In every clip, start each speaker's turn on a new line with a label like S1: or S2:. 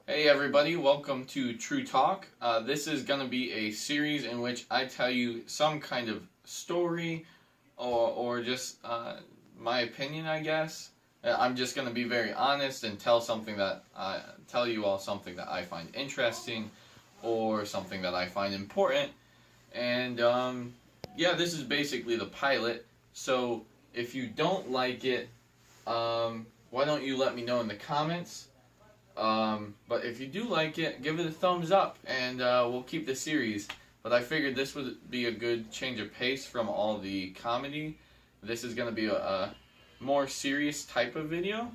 S1: Hey everybody, welcome to Tru Talk. This is going to be a series in which I tell you some kind of story or just my opinion, I guess. I'm just going to be very honest and tell you all something that I find interesting or something that I find important. And yeah, this is basically the pilot. So if you don't like it, why don't you let me know in the comments? But if you do like it, give it a thumbs up and we'll keep the series. But I figured this would be a good change of pace from all the comedy. This is going to be a more serious type of video.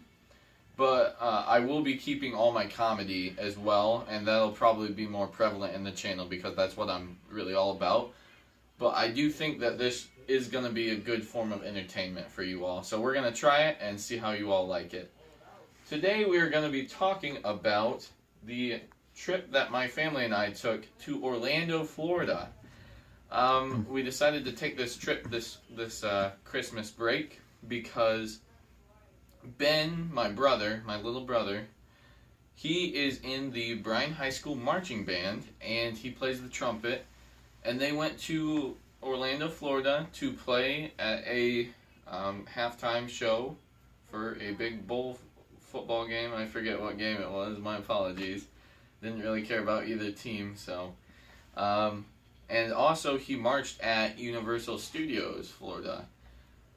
S1: But I will be keeping all my comedy as well, and that'll probably be more prevalent in the channel because that's what I'm really all about. But I do think that this is going to be a good form of entertainment for you all. So we're going to try it and see how you all like it. Today we are going to be talking about the trip that my family and I took to Orlando, Florida. We decided to take this trip this Christmas break because Ben, my little brother, he is in the Bryan High School marching band and he plays the trumpet. And they went to Orlando, Florida to play at a halftime show for a big bowl football game. I forget what game it was. My apologies. Didn't really care about either team. So, and also he marched at Universal Studios, Florida.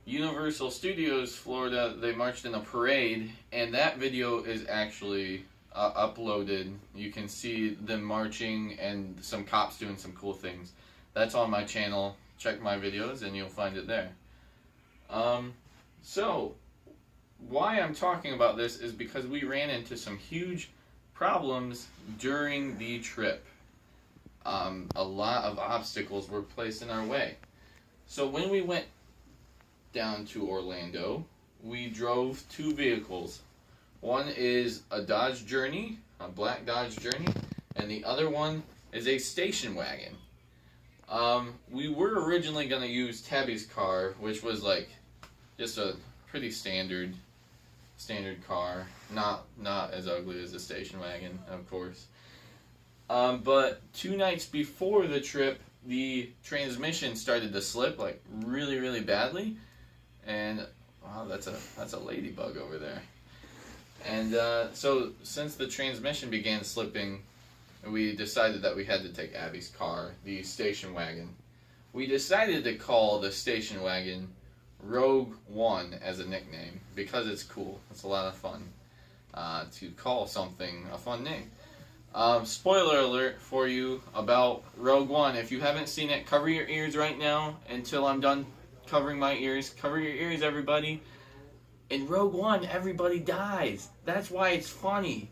S1: Universal Studios, Florida. They marched in a parade, and that video is actually uploaded. You can see them marching and some cops doing some cool things. That's on my channel. Check my videos, and you'll find it there. So. Why I'm talking about this is because we ran into some huge problems during the trip. A lot of obstacles were placed in our way. So when we went down to Orlando, we drove two vehicles. One is a Dodge Journey, a black Dodge Journey, and the other one is a station wagon. We were originally going to use Tabby's car, which was like just a pretty standard car, not as ugly as the station wagon, of course. But 2 nights before the trip, the transmission started to slip like really badly, and wow, that's a ladybug over there. And so since the transmission began slipping, we decided that we had to take Abby's car, the station wagon. We decided to call the station wagon Rogue One as a nickname because it's cool. It's a lot of fun to call something a fun name. Spoiler alert for you about Rogue One. If you haven't seen it, cover your ears right now until I'm done covering my ears. Cover your ears, everybody. In Rogue One, everybody dies. That's why it's funny.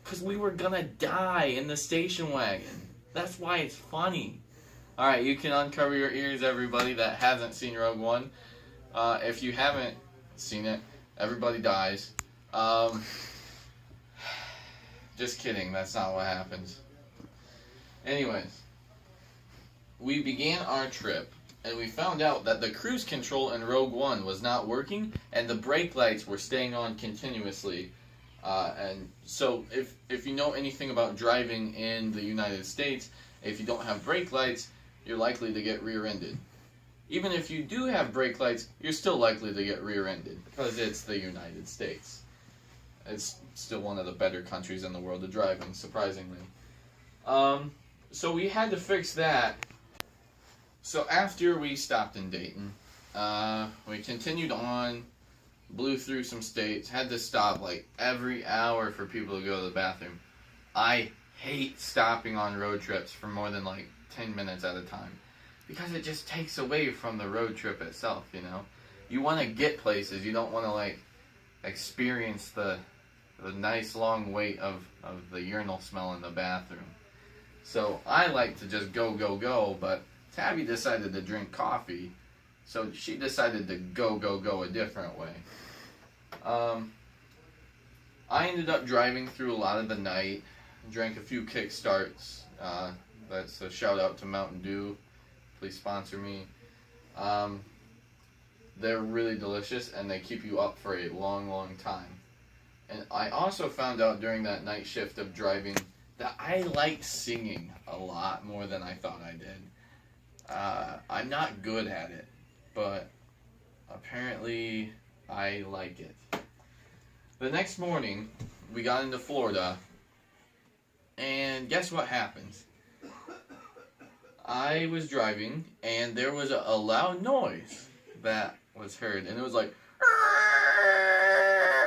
S1: Because we were gonna die in the station wagon. That's why it's funny. Alright, you can uncover your ears, everybody that hasn't seen Rogue One. If you haven't seen it, everybody dies. Just kidding, that's not what happens. Anyways, we began our trip, and we found out that the cruise control in Rogue One was not working, and the brake lights were staying on continuously. And so, if you know anything about driving in the United States, if you don't have brake lights, you're likely to get rear-ended. Even if you do have brake lights, you're still likely to get rear-ended because it's the United States. It's still one of the better countries in the world to drive in, surprisingly. So we had to fix that. So after we stopped in Dayton, we continued on, blew through some states, had to stop like every hour for people to go to the bathroom. I hate stopping on road trips for more than like 10 minutes at a time. Because it just takes away from the road trip itself, you know. You want to get places. You don't want to, like, experience the nice long wait of the urinal smell in the bathroom. So I like to just go, but Tabby decided to drink coffee, so she decided to go a different way. I ended up driving through a lot of the night, drank a few Kickstarts. That's a shout out to Mountain Dew. Please sponsor me. They're really delicious and they keep you up for a long time. And I also found out during that night shift of driving that I like singing a lot more than I thought I did. I'm not good at it, but apparently I like it. The next morning, we got into Florida, and guess what happened? I was driving, and there was a loud noise that was heard, and it was like,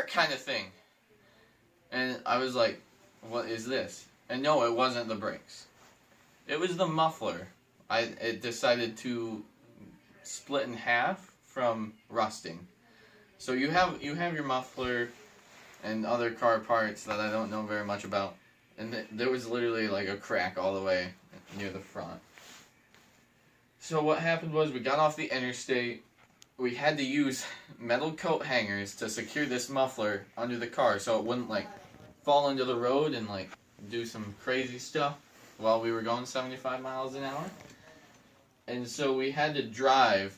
S1: kind of thing. And I was like, what is this? And no, it wasn't the brakes. It was the muffler. It decided to split in half from rusting. So you have your muffler and other car parts that I don't know very much about, and there was literally like a crack all the way near the front. So what happened was we got off the interstate. We had to use metal coat hangers to secure this muffler under the car so it wouldn't like fall into the road and like do some crazy stuff while we were going 75 miles an hour. And so we had to drive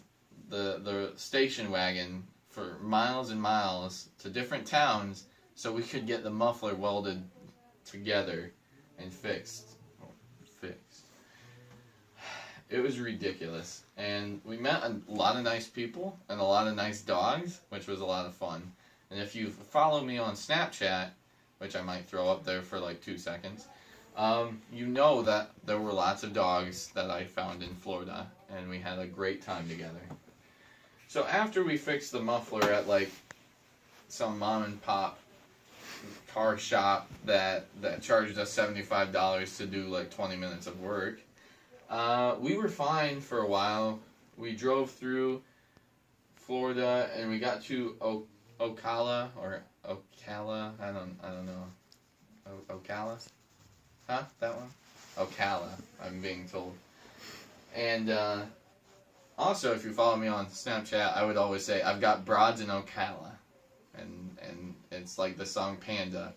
S1: the station wagon for miles and miles to different towns so we could get the muffler welded together and fixed. It was ridiculous. And we met a lot of nice people and a lot of nice dogs, which was a lot of fun. And if you follow me on Snapchat, which I might throw up there for like 2 seconds, you know that there were lots of dogs that I found in Florida, and we had a great time together. So after we fixed the muffler at like some mom and pop car shop that charged us $75 to do like 20 minutes of work, we were fine for a while. We drove through Florida and we got to Ocala or Ocala. I don't know. Ocala? Huh? That one? Ocala, I'm being told. And also, if you follow me on Snapchat, I would always say I've got broads in Ocala, and it's like the song Panda.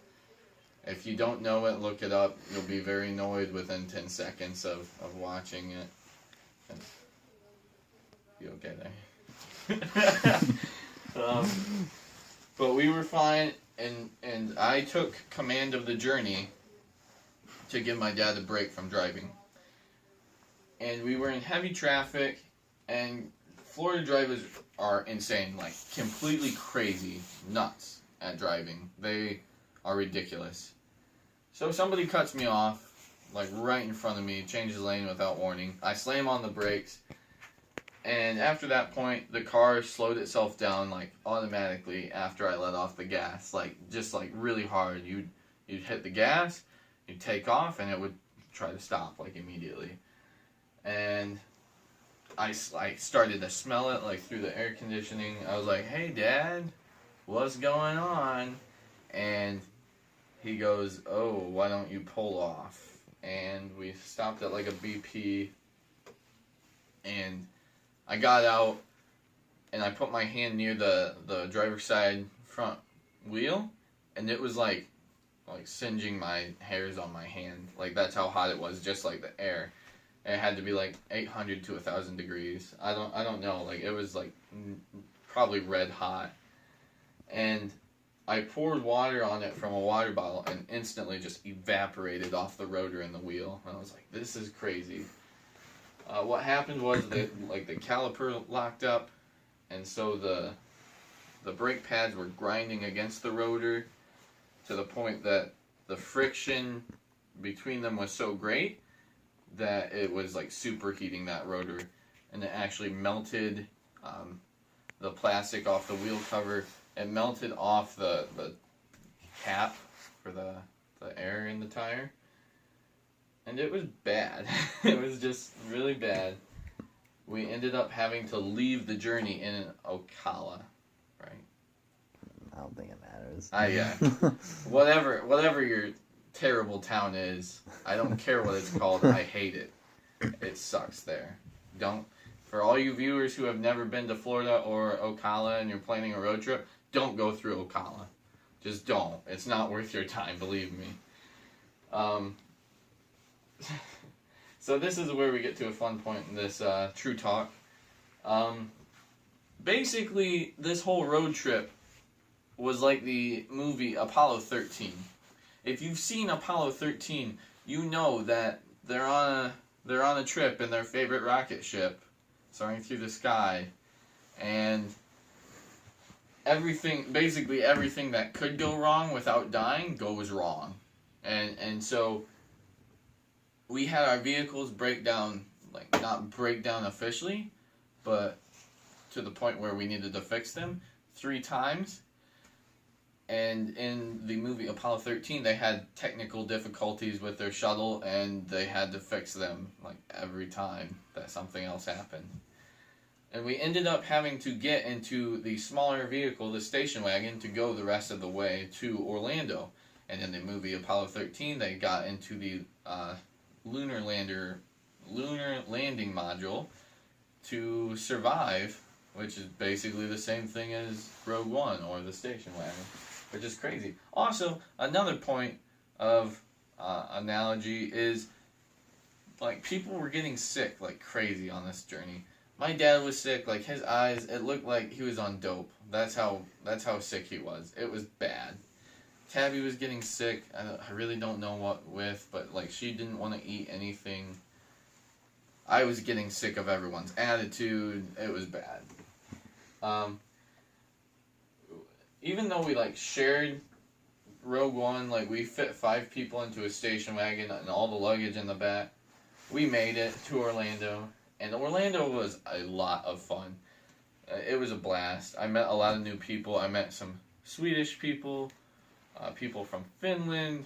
S1: If you don't know it, look it up. You'll be very annoyed within 10 seconds of watching it. And you okay there? But we were fine, and I took command of the journey to give my dad a break from driving. And we were in heavy traffic, and Florida drivers are insane, like completely crazy, nuts at driving. They are ridiculous. So somebody cuts me off, like right in front of me, changes lane without warning. I slam on the brakes, and after that point, the car slowed itself down like automatically after I let off the gas, like just like really hard. You'd hit the gas, you'd take off, and it would try to stop like immediately. And I started to smell it like through the air conditioning. I was like, "Hey, Dad, what's going on?" And he goes, "Oh, why don't you pull off?" And we stopped at like a BP, and I got out, and I put my hand near the driver's side front wheel, and it was like singeing my hairs on my hand. Like that's how hot it was, just like the air. It had to be like 800 to 1,000 degrees. I don't know. Like it was like probably red hot, and I poured water on it from a water bottle and instantly just evaporated off the rotor and the wheel. And I was like, this is crazy. What happened was that like the caliper locked up, and so the brake pads were grinding against the rotor to the point that the friction between them was so great that it was like superheating that rotor, and it actually melted the plastic off the wheel cover. It melted off the cap for the air in the tire, and it was bad. It was just really bad. We ended up having to leave the journey in Ocala, right?
S2: I don't think it matters.
S1: Yeah. Whatever your terrible town is, I don't care what it's called. I hate it. It sucks there. For all you viewers who have never been to Florida or Ocala and you're planning a road trip, don't go through Ocala. Just don't. It's not worth your time, believe me. So this is where we get to a fun point in this Tru Talk. Basically, this whole road trip was like the movie Apollo 13. If you've seen Apollo 13, you know that they're on a trip in their favorite rocket ship, soaring through the sky, and basically everything that could go wrong without dying goes wrong. And so we had our vehicles break down, like not break down officially, but to the point where we needed to fix them 3 times. And in the movie Apollo 13, they had technical difficulties with their shuttle, and they had to fix them like every time that something else happened. And we ended up having to get into the smaller vehicle, the station wagon, to go the rest of the way to Orlando. And in the movie Apollo 13, they got into the lunar landing module to survive, which is basically the same thing as Rogue One or the station wagon, which is crazy. Also, another point of analogy is, like, people were getting sick like crazy on this journey. My dad was sick, like his eyes, it looked like he was on dope. That's how sick he was. It was bad. Tabby was getting sick. I really don't know what with, but like she didn't want to eat anything. I was getting sick of everyone's attitude. It was bad. Even though we like shared Rogue One, like we fit 5 people into a station wagon and all the luggage in the back, we made it to Orlando. And Orlando was a lot of fun. It was a blast. I met a lot of new people. I met some Swedish people, people from Finland,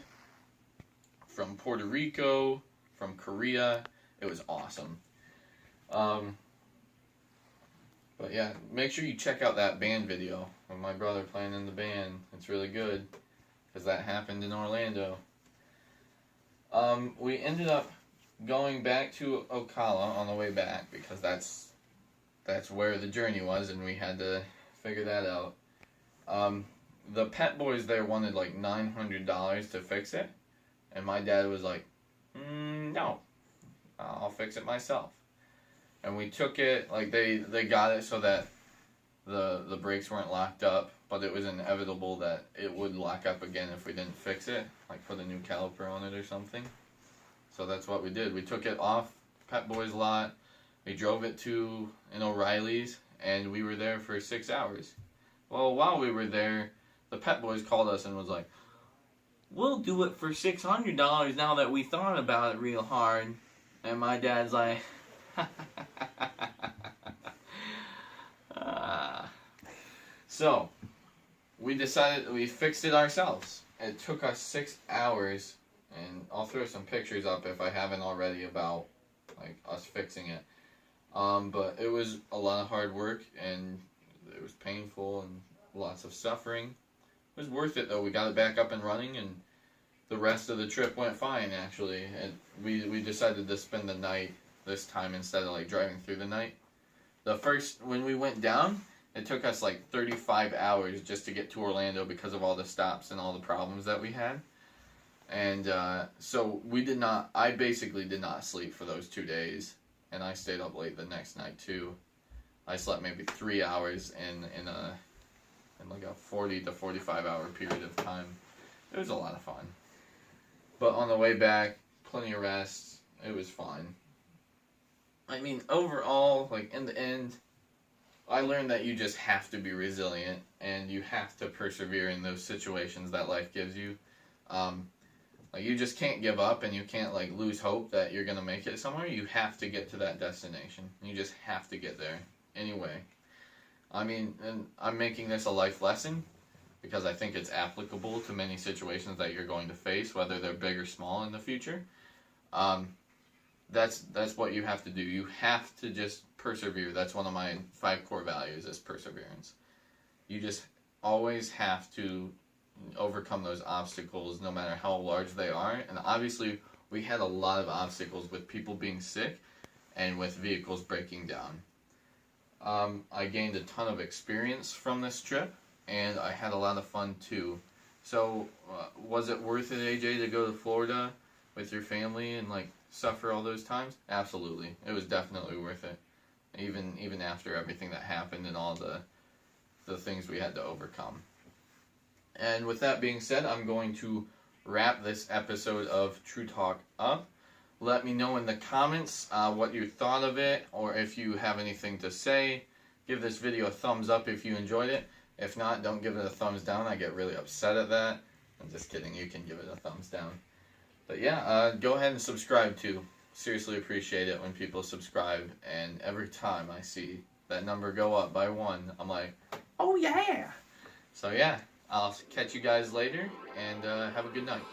S1: from Puerto Rico, from Korea. It was awesome. But yeah, make sure you check out that band video of my brother playing in the band. It's really good, because that happened in Orlando. We ended up going back to Ocala on the way back, because that's where the journey was, and we had to figure that out. The pet boys there wanted like $900 to fix it, and my dad was like, no, I'll fix it myself. And we took it, like they got it so that the brakes weren't locked up, but it was inevitable that it would lock up again if we didn't fix it, like put a new caliper on it or something. So that's what we did. We took it off Pet Boy's lot, we drove it to an O'Reilly's, and we were there for 6 hours. Well, while we were there, the Pet Boys called us and was like, we'll do it for $600 now that we thought about it real hard. And my dad's like, So, we decided, we fixed it ourselves. It took us 6 hours, and I'll throw some pictures up if I haven't already about like us fixing it. But it was a lot of hard work, and it was painful and lots of suffering. It was worth it though. We got it back up and running, and the rest of the trip went fine actually. And we decided to spend the night this time instead of like driving through the night. When we went down, it took us like 35 hours just to get to Orlando because of all the stops and all the problems that we had. And so I basically did not sleep for those 2 days, and I stayed up late the next night too. I slept maybe 3 hours in like a 40 to 45 hour period of time. It was a lot of fun. But on the way back, plenty of rest. It was fun. I mean, overall, like in the end, I learned that you just have to be resilient, and you have to persevere in those situations that life gives you. Like you just can't give up, and you can't like lose hope that you're gonna make it somewhere. You have to get to that destination. You just have to get there anyway. I mean, and I'm making this a life lesson because I think it's applicable to many situations that you're going to face, whether they're big or small in the future. That's what you have to do. You have to just persevere. That's one of my 5 core values is perseverance. You just always have to overcome those obstacles no matter how large they are. And obviously we had a lot of obstacles with people being sick and with vehicles breaking down. I gained a ton of experience from this trip, and I had a lot of fun too. So was it worth it, AJ, to go to Florida with your family and like suffer all those times? Absolutely. It was definitely worth it. Even after everything that happened and all the things we had to overcome. And with that being said, I'm going to wrap this episode of Tru Talk up. Let me know in the comments what you thought of it, or if you have anything to say. Give this video a thumbs up if you enjoyed it. If not, don't give it a thumbs down. I get really upset at that. I'm just kidding. You can give it a thumbs down. But yeah, go ahead and subscribe too. Seriously appreciate it when people subscribe. And every time I see that number go up by 1, I'm like, oh yeah! So yeah, I'll catch you guys later, and have a good night.